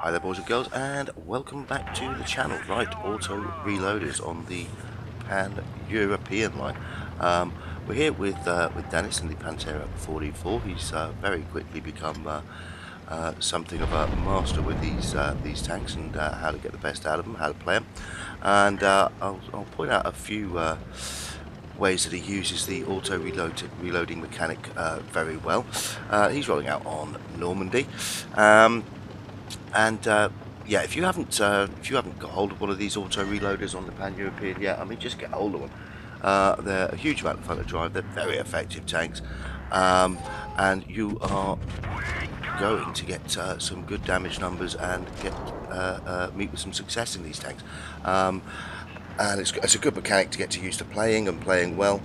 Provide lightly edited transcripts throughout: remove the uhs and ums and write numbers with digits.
Hi there boys and girls, and welcome back to the channel. Right, auto reloaders on the Pan-European line. We're here with Dennis in the Panterra 44. He's very quickly become something of a master with these tanks and how to get the best out of them, how to play them. And I'll point out a few ways that he uses the auto reloading mechanic very well. He's rolling out on Normandy. Yeah, if you haven't got hold of one of these auto reloaders on the Pan-European yet, I mean, just get hold of them. They're a huge amount of fun to drive. They're very effective tanks, and you are going to get some good damage numbers and meet with some success in these tanks. And it's a good mechanic to get to used to playing and playing well,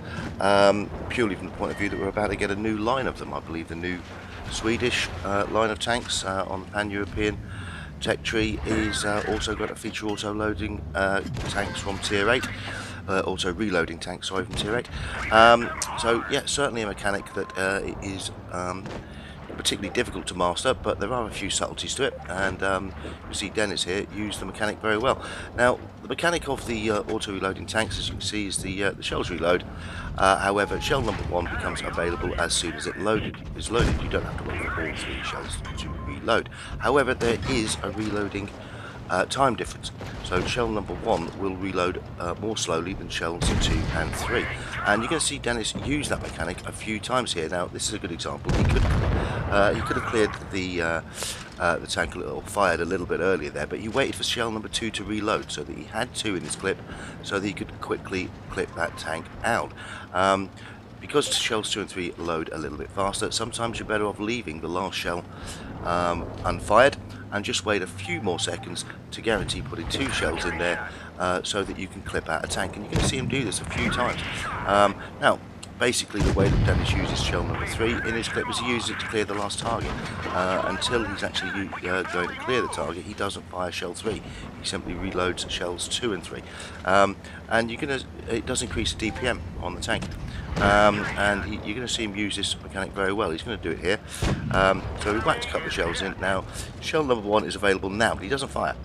purely from the point of view that we're about to get a new line of them. I believe the new Swedish line of tanks on the Pan-European tech tree is also going to feature auto-loading tanks from Tier 8. Auto-reloading tanks, sorry, from Tier 8. So, yeah, certainly a mechanic that is particularly difficult to master, but there are a few subtleties to it, and you see Dennis here use the mechanic very well. Now, the mechanic of the auto-reloading tanks, as you can see, is the shells reload. However, shell number 1 becomes available as soon as is loaded. You don't have to wait for all 3 shells to reload. However, there is a reloading time difference. So shell number 1 will reload more slowly than shells 2 and 3. And you're going to see Dennis use that mechanic a few times here. Now, this is a good example. He could have cleared the tank or fired a little bit earlier there, but he waited for shell number 2 to reload, so that he had 2 in his clip, so that he could quickly clip that tank out. Because shells 2 and 3 load a little bit faster, sometimes you're better off leaving the last shell unfired and just wait a few more seconds to guarantee putting 2 shells in there so that you can clip out a tank. And you're going to see him do this a few times. Now, basically the way that Dennis uses shell number 3 in his clip is he uses it to clear the last target. Until he's actually going to clear the target, he doesn't fire shell 3. He simply reloads shells 2 and 3. And it does increase the DPM on the tank. And you're going to see him use this mechanic very well. He's going to do it here. So we whacked a couple of shells in. Now, shell number 1 is available now, but he doesn't fire.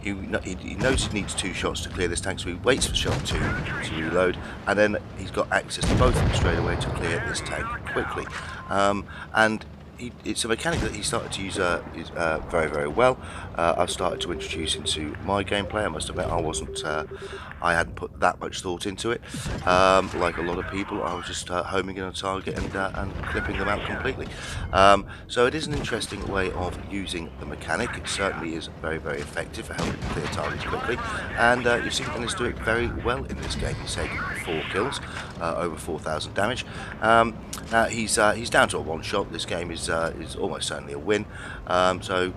He knows he needs 2 shots to clear this tank, so he waits for shell 2 to reload, and then he's got access to both of them straight away to clear this tank quickly. And it's a mechanic that he started to use very, very well. I've started to introduce into my gameplay. I must admit, I hadn't put that much thought into it. Like a lot of people, I was just homing in on a target and clipping them out completely. So it is an interesting way of using the mechanic. It certainly is very, very effective for helping clear targets quickly. And you've seen Dennis do it very well in this game. He's taken 4 kills, over 4,000 damage. Now he's down to a 1 shot. This game is almost certainly a win. So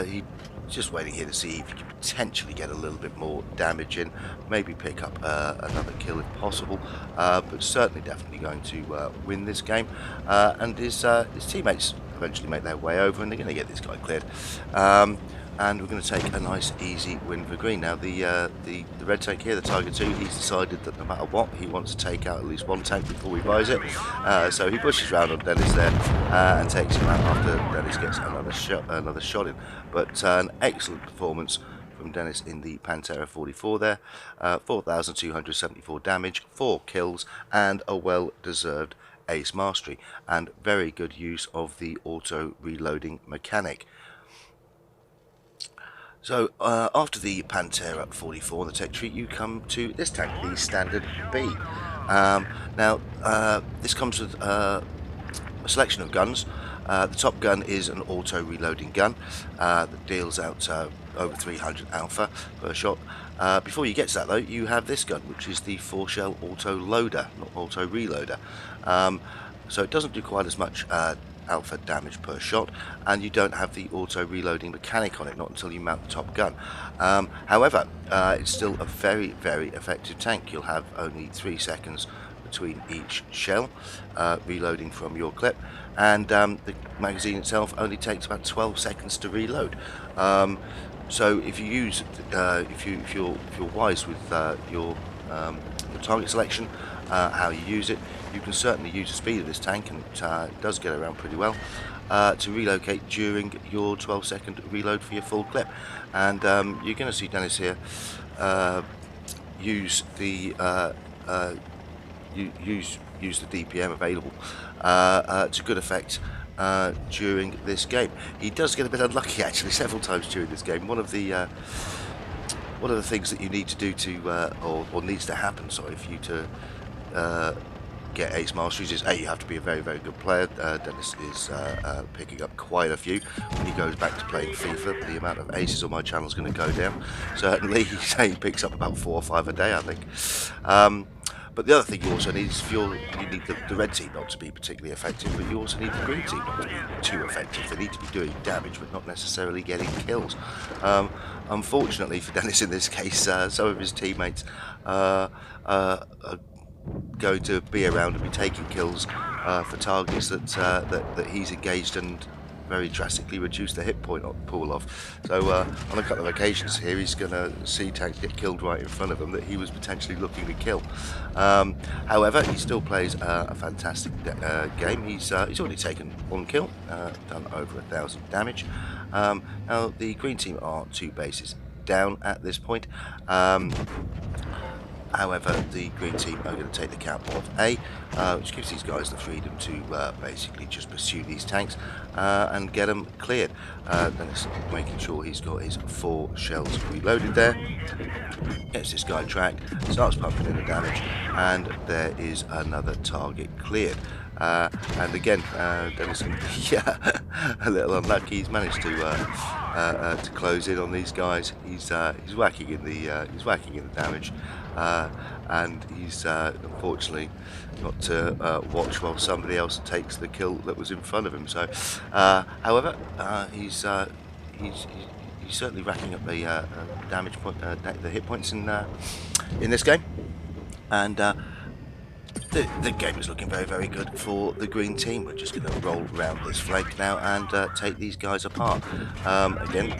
he's just waiting here to see if he can potentially get a little bit more damage in, maybe pick up another kill if possible, but certainly definitely going to win this game. And his teammates eventually make their way over, and they're going to get this guy cleared. And we're going to take a nice easy win for green. Now the red tank here, the Tiger 2, he's decided that no matter what, he wants to take out at least 1 tank before he buys it. So he pushes round on Dennis there and takes him out after Dennis gets another shot in. But an excellent performance from Dennis in the Panterra 44 there. 4,274 damage, 4 kills, and a well-deserved ace mastery. And very good use of the auto reloading mechanic. So, after the Panterra 44, the tech tree, you come to this tank, the Standard B. Now, this comes with a selection of guns. The top gun is an auto-reloading gun that deals out over 300 alpha per shot. Before you get to that, though, you have this gun, which is the 4-shell auto-loader, not auto-reloader. So it doesn't do quite as much alpha damage per shot, and you don't have the auto reloading mechanic on it, not until you mount the top gun. However, it's still a very, very effective tank. You'll have only 3 seconds between each shell reloading from your clip, and the magazine itself only takes about 12 seconds to reload. So if you use, if you're wise with your target selection, how you use it, you can certainly use the speed of this tank, and it does get around pretty well, to relocate during your 12-second reload for your full clip. And you're going to see Dennis here use the use the DPM available to good effect during this game. He does get a bit unlucky actually several times during this game. One of the things that you need to do to or needs to happen, sorry, for you to get ace masteries is you have to be a very, very good player. Dennis is picking up quite a few. When he goes back to playing FIFA, the amount of aces on my channel is going to go down. Certainly, he picks up about 4 or 5 a day, I think. But the other thing you also need is you need the red team not to be particularly effective, but you also need the green team not to be too effective. They need to be doing damage, but not necessarily getting kills. Unfortunately for Dennis in this case, some of his teammates are going to be around and be taking kills for targets that he's engaged, and very drastically reduce the hit point pool off. So on a couple of occasions here, he's going to see tanks get killed right in front of him that he was potentially looking to kill. However, he still plays a fantastic game. He's already taken 1 kill, done over 1,000 damage. Now the green team are 2 bases down at this point. However, the green team are going to take the count of A, which gives these guys the freedom to basically just pursue these tanks and get them cleared. Then it's making sure he's got his 4 shells reloaded there. Gets this guy tracked, starts pumping in the damage, and there is another target cleared. And again, Dennis can be a little unlucky. He's managed to close in on these guys. He's whacking in the damage, and he's unfortunately got to watch while somebody else takes the kill that was in front of him. So, however, he's certainly racking up the damage point, the hit points in this game, and the game is looking very, very good for the green team. We're just going to roll around this flank now and take these guys apart. Again,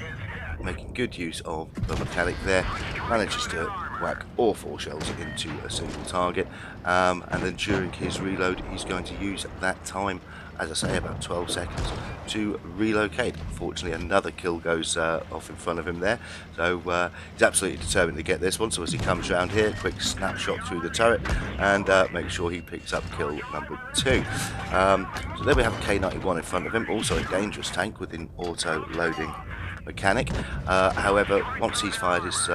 making good use of the mechanic there, manages to whack all 4 shells into a single target, and then during his reload he's going to use that time, as I say, about 12 seconds to relocate. Fortunately, another kill goes off in front of him there, so he's absolutely determined to get this one. So as he comes around here, quick snapshot through the turret and make sure he picks up kill number 2. So there we have a K91 in front of him, also a dangerous tank with an auto loading mechanic. However, once he's fired his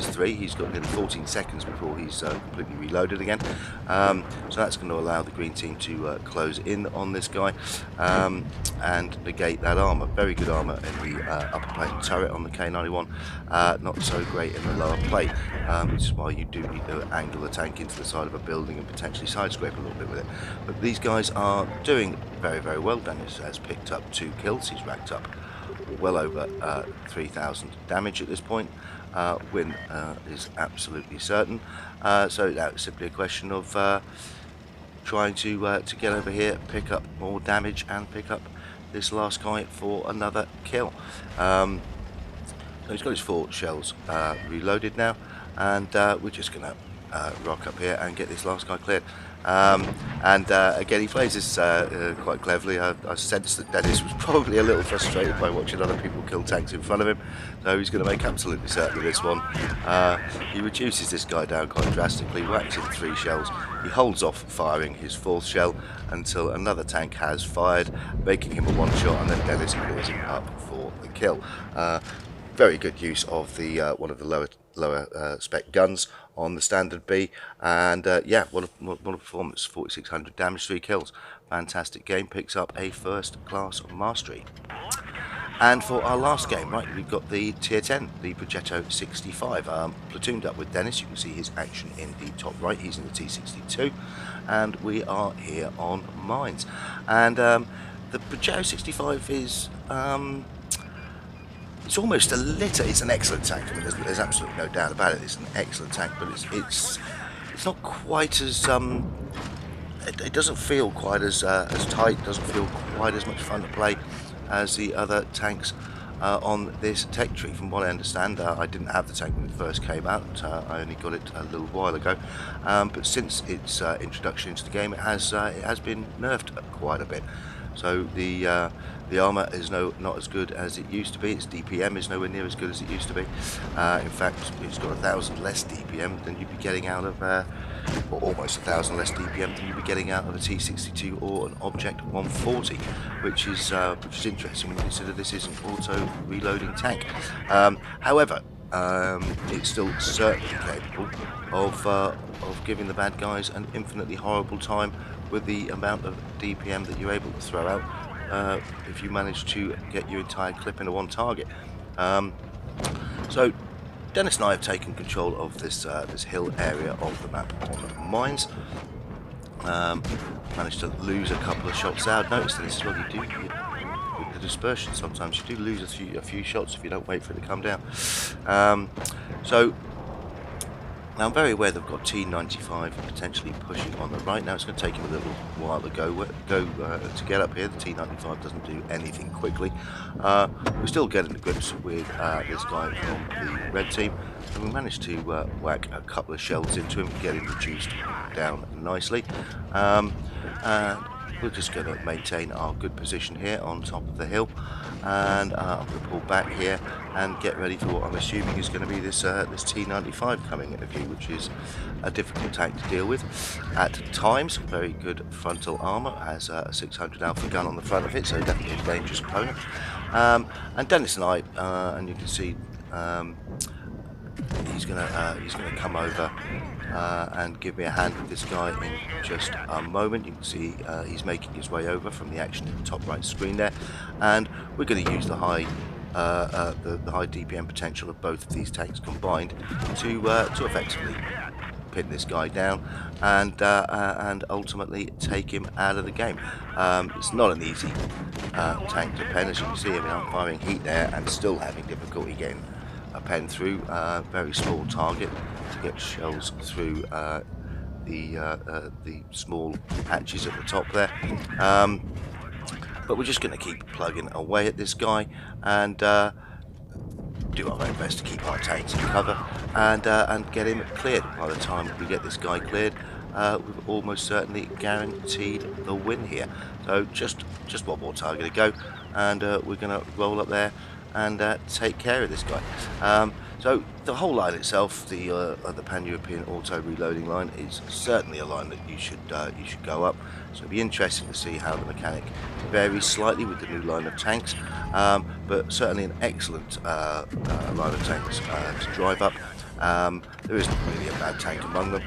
3, he's got nearly 14 seconds before he's completely reloaded again. So that's going to allow the green team to close in on this guy and negate that armor. Very good armor in the upper plate turret on the K91, not so great in the lower plate, which is why you do need to angle the tank into the side of a building and potentially side scrape a little bit with it. But these guys are doing very, very well. Dennis has picked up 2 kills. He's racked up well over 3,000 damage at this point. Win is absolutely certain. So that's simply a question of trying to get over here, pick up more damage, and pick up this last guy for another kill. So he's got his 4 shells reloaded now, and we're just going to rock up here and get this last guy cleared. Again, he plays this quite cleverly. I sense that Dennis was probably a little frustrated by watching other people kill tanks in front of him, so he's going to make absolutely certain of this one. He reduces this guy down quite drastically, whacks in 3 shells. He holds off firing his 4th shell until another tank has fired, making him a 1 shot, and then Dennis clears him up for the kill. Very good use of the one of the lower spec guns on the standard B, and yeah, what a performance. 4,600 damage, 3 kills. Fantastic game. Picks up a 1st class mastery. And for our last game, right, we've got the tier 10, the Progetto 65, platooned up with Dennis. You can see his action in the top right. He's in the T62, and we are here on mines. And the Progetto 65 is it's almost a litter. It's an excellent tank. I mean, there's absolutely no doubt about it. It's an excellent tank, but it's not quite as it doesn't feel quite as tight. Doesn't feel quite as much fun to play as the other tanks on this tech tree. From what I understand, I didn't have the tank when it first came out. I only got it a little while ago, but since its introduction into the game, it has been nerfed quite a bit. So the armor is not as good as it used to be. Its DPM is nowhere near as good as it used to be. In fact, it's got 1,000 less DPM than you'd be getting out of, or almost 1,000 less DPM than you'd be getting out of a T62 or an Object 140, which is interesting when you consider this is an auto-reloading tank. However, it's still certainly capable of giving the bad guys an infinitely horrible time with the amount of DPM that you're able to throw out if you manage to get your entire clip into one target. So Dennis and I have taken control of this hill area of the map on mines. Managed to lose a couple of shots there. I've noticed that this is what you do with the dispersion. Sometimes you do lose a few shots if you don't wait for it to come down. So now I'm very aware they've got T95 potentially pushing on the right. Now it's going to take him a little while to to get up here. The T95 doesn't do anything quickly. We're still getting to grips with this guy from the red team, and we managed to whack a couple of shells into him, get him reduced down nicely. We're just going to maintain our good position here on top of the hill, and I'm going to pull back here and get ready for what I'm assuming is going to be this T95 coming into view, which is a difficult tank to deal with at times. Very good frontal armour, has a 600 alpha gun on the front of it, so definitely a dangerous opponent. And Dennis and I, and you can see he's gonna come over and give me a hand with this guy in just a moment. You can see he's making his way over from the action in the top right screen there, and we're going to use the high DPM potential of both of these tanks combined to effectively pin this guy down and ultimately take him out of the game. It's not an easy tank to pen, as you can see. I mean, I'm firing heat there and still having difficulty getting a pen through. Very small target to get shells through the small hatches at the top there. But we're just going to keep plugging away at this guy and do our very best to keep our tanks in cover and get him cleared. By the time we get this guy cleared, we've almost certainly guaranteed the win here. So just one more target to go, and we're going to roll up there and take care of this guy. So the whole line itself, the Pan-European auto reloading line, is certainly a line that you should go up. So it'll be interesting to see how the mechanic varies slightly with the new line of tanks, but certainly an excellent line of tanks to drive up. There isn't really a bad tank among them,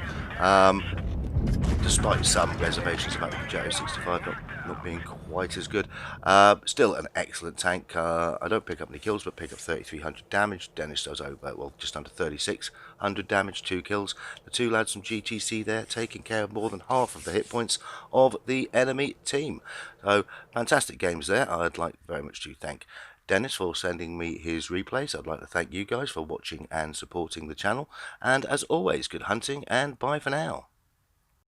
despite some reservations about the Progetto 65 not being quite as good. Still an excellent tank. I don't pick up any kills, but pick up 3,300 damage. Dennis does over, well, just under 3,600 damage, 2 kills. The two lads from GTC there taking care of more than half of the hit points of the enemy team. So fantastic games there. I'd like very much to thank Dennis for sending me his replays. I'd like to thank you guys for watching and supporting the channel. And as always, good hunting and bye for now.